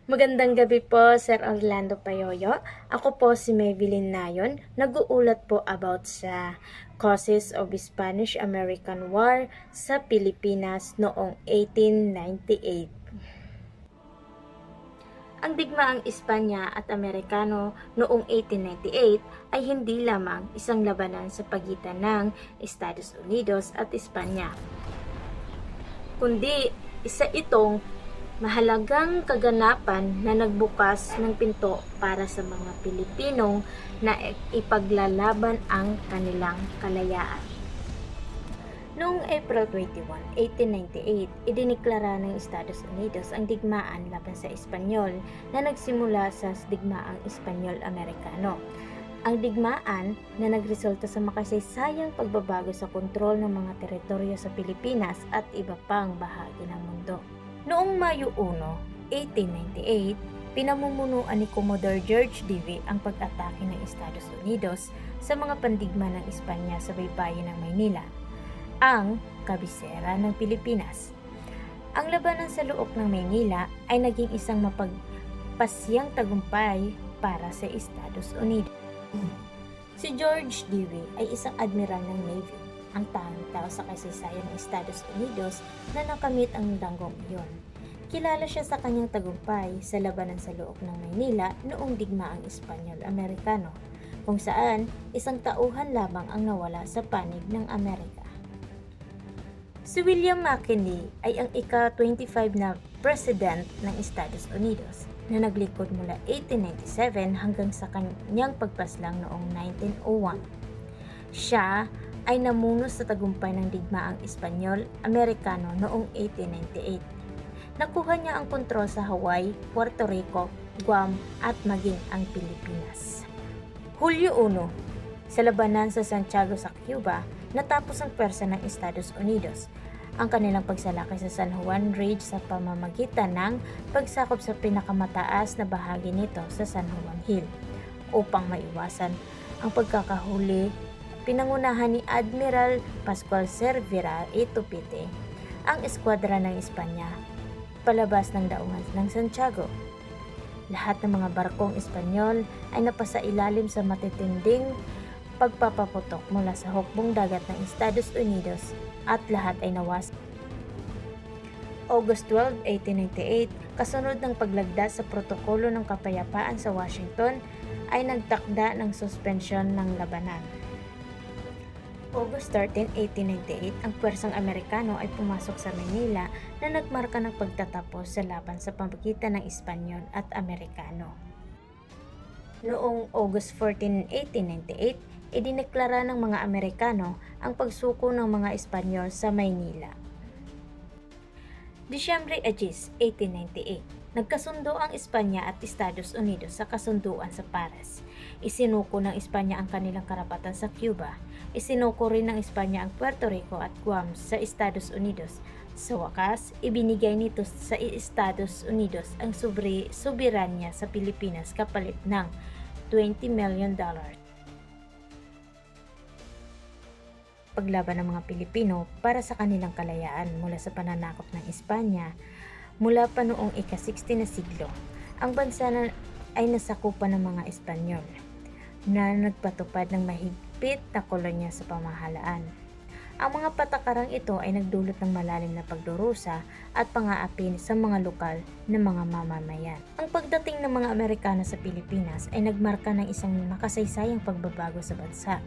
Magandang gabi po, Sir Orlando Payoyo. Ako po si Maybelline Nayon. Nag-uulat po about sa causes of Spanish-American War sa Pilipinas noong 1898. Ang digmaang Espanya at Amerikano noong 1898 ay hindi lamang isang labanan sa pagitan ng Estados Unidos at Espanya, kundi isa itong mahalagang kaganapan na nagbukas ng pinto para sa mga Pilipinong na ipaglalaban ang kanilang kalayaan. Noong April 21, 1898, idiniklara ng Estados Unidos ang digmaan laban sa Espanyol na nagsimula sa digmaang Espanyol-Amerikano. Ang digmaan na nagresulta sa makasaysayang pagbabago sa kontrol ng mga teritoryo sa Pilipinas at iba pang bahagi ng mundo. Noong Mayo 1, 1898, pinamumunuan ni Commodore George Dewey ang pag-atake ng Estados Unidos sa mga pandigma ng Espanya sa baybayin ng Maynila, ang kabisera ng Pilipinas. Ang labanan sa loob ng Maynila ay naging isang mapagpasyang tagumpay para sa Estados Unidos. Si George Dewey ay isang admiral ng Navy, ang tanging tao sa kasaysayan ng Estados Unidos na nakamit ang ranggong iyon. Kilala siya sa kanyang tagumpay sa labanan sa loob ng Maynila noong digmaang Espanyol-Amerikano, kung saan isang tauhan lamang ang nawala sa panig ng Amerika. Si William McKinley ay ang ika-25 na president ng Estados Unidos na naglingkod mula 1897 hanggang sa kanyang pagpaslang noong 1901. Siya ay namuno sa tagumpay ng digmaang Espanyol-Amerikano noong 1898. Nakuha niya ang kontrol sa Hawaii, Puerto Rico, Guam at maging ang Pilipinas. Hulyo 1, sa labanan sa Santiago sa Cuba, natapos ang pwersa ng Estados Unidos ang kanilang pagsalakay sa San Juan Ridge sa pamamagitan ng pagsakop sa pinakamataas na bahagi nito sa San Juan Hill. Upang maiwasan ang pagkakahuli, pinangunahan ni Admiral Pascual Cervera Itupite ang eskwadra ng Espanya palabas ng daungan ng Santiago. Lahat ng mga barkong Espanyol ay napasailalim sa matitinding pagpapaputok mula sa hukbong dagat ng Estados Unidos at lahat ay nawasak. August 12, 1898, kasunod ng paglagda sa protokolo ng kapayapaan sa Washington, ay nagtakda ng suspensyon ng labanan. August 13, 1898, ang pwersang Amerikano ay pumasok sa Manila na nagmarka ng pagtatapos sa laban sa pamagitan ng Espanyol at Amerikano. Noong August 14, 1898, idineklara ng mga Amerikano ang pagsuko ng mga Espanyol sa Maynila. Disyembre 10, 1898, nagkasundo ang Espanya at Estados Unidos sa kasunduan sa Paris. Isinuko ng Espanya ang kanilang karapatan sa Cuba. Isinuko rin ng Espanya ang Puerto Rico at Guam sa Estados Unidos. Sa wakas, ibinigay nito sa Estados Unidos ang soberanya sa Pilipinas kapalit ng $20 million. Paglaban ng mga Pilipino para sa kanilang kalayaan mula sa pananakop ng Espanya. Mula pa noong ika-16 na siglo, ang bansa ay nasakupan ng mga Espanyol na nagpatupad ng mahigpit na kolonya sa pamahalaan. Ang mga patakarang ito ay nagdulot ng malalim na pagdurusa at pang-aapi sa mga lokal na mga mamamayan. Ang pagdating ng mga Amerikano sa Pilipinas ay nagmarka ng isang makasaysayang pagbabago sa bansa.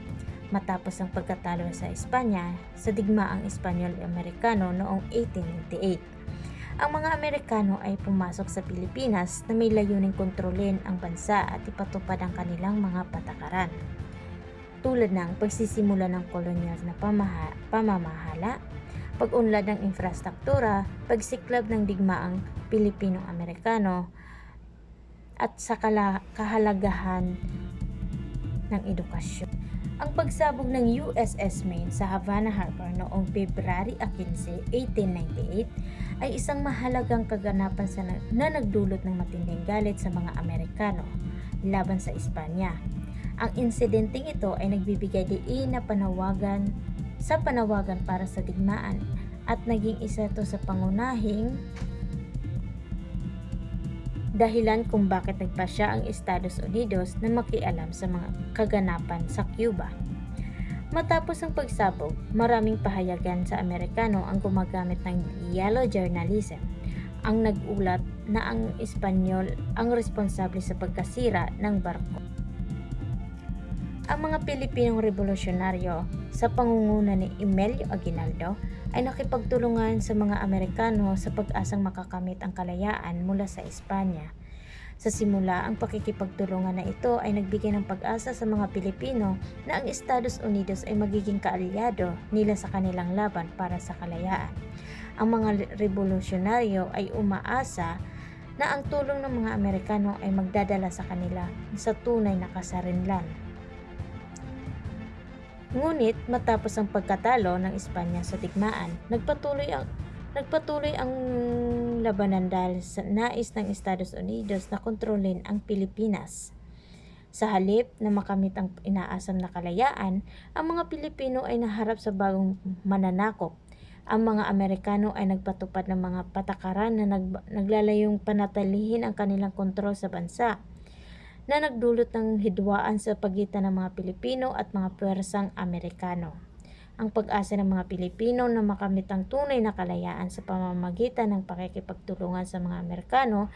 Matapos ang pagkatalo sa Espanya sa digmaang Espanyol-Amerikano noong 1898. Ang mga Amerikano ay pumasok sa Pilipinas na may layuning kontrolin ang bansa at ipatupad ang kanilang mga patakaran, tulad ng pagsisimula ng kolonyal na pamamahala, pag-unlad ng infrastruktura, pagsiklab ng digmaang Pilipino-Amerikano, at sa kahalagahan ng edukasyon. Ang pagsabog ng USS Maine sa Havana Harbor noong February 15, 1898 ay isang mahalagang kaganapan na nagdulot ng matinding galit sa mga Amerikano laban sa Espanya. Ang insidenteng ito ay nagbibigay diin na panawagan para sa digmaan at naging isa ito sa pangunahing dahilan kung bakit nagpasya ang Estados Unidos na makialam sa mga kaganapan sa Cuba. Matapos ang pagsabog, maraming pahayagan sa Amerikano ang gumagamit ng yellow journalism, ang nag-ulat na ang Espanyol ang responsable sa pagkasira ng barko. Ang mga Pilipinong revolusyonaryo sa pangunguna ni Emilio Aguinaldo ay nakipagtulungan sa mga Amerikano sa pag-asang makakamit ang kalayaan mula sa Espanya. Sa simula, ang pakikipagtulungan na ito ay nagbigay ng pag-asa sa mga Pilipino na ang Estados Unidos ay magiging kaalyado nila sa kanilang laban para sa kalayaan. Ang mga revolusyonaryo ay umaasa na ang tulong ng mga Amerikano ay magdadala sa kanila sa tunay na kasarinlan. Ngunit matapos ang pagkatalo ng Espanya sa digmaan, nagpatuloy ang labanan dahil sa nais ng Estados Unidos na kontrolin ang Pilipinas. Sa halip na makamit ang inaasam na kalayaan, ang mga Pilipino ay naharap sa bagong mananakop. Ang mga Amerikano ay nagpatupad ng mga patakaran na naglalayong panatilihin ang kanilang kontrol sa bansa, na nagdulot ng hidwaan sa pagitan ng mga Pilipino at mga puwersang Amerikano. Ang pag-asa ng mga Pilipino na makamit ang tunay na kalayaan sa pamamagitan ng pakikipagtulungan sa mga Amerikano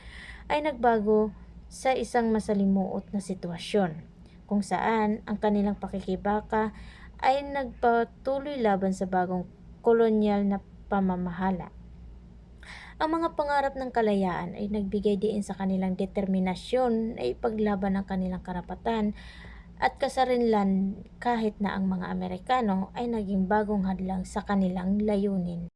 ay nagbago sa isang masalimuot na sitwasyon, kung saan ang kanilang pakikibaka ay nagpatuloy laban sa bagong kolonyal na pamamahala. Ang mga pangarap ng kalayaan ay nagbigay diin sa kanilang determinasyon na ipaglaban ang kanilang karapatan at kasarinlan kahit na ang mga Amerikano ay naging bagong hadlang sa kanilang layunin.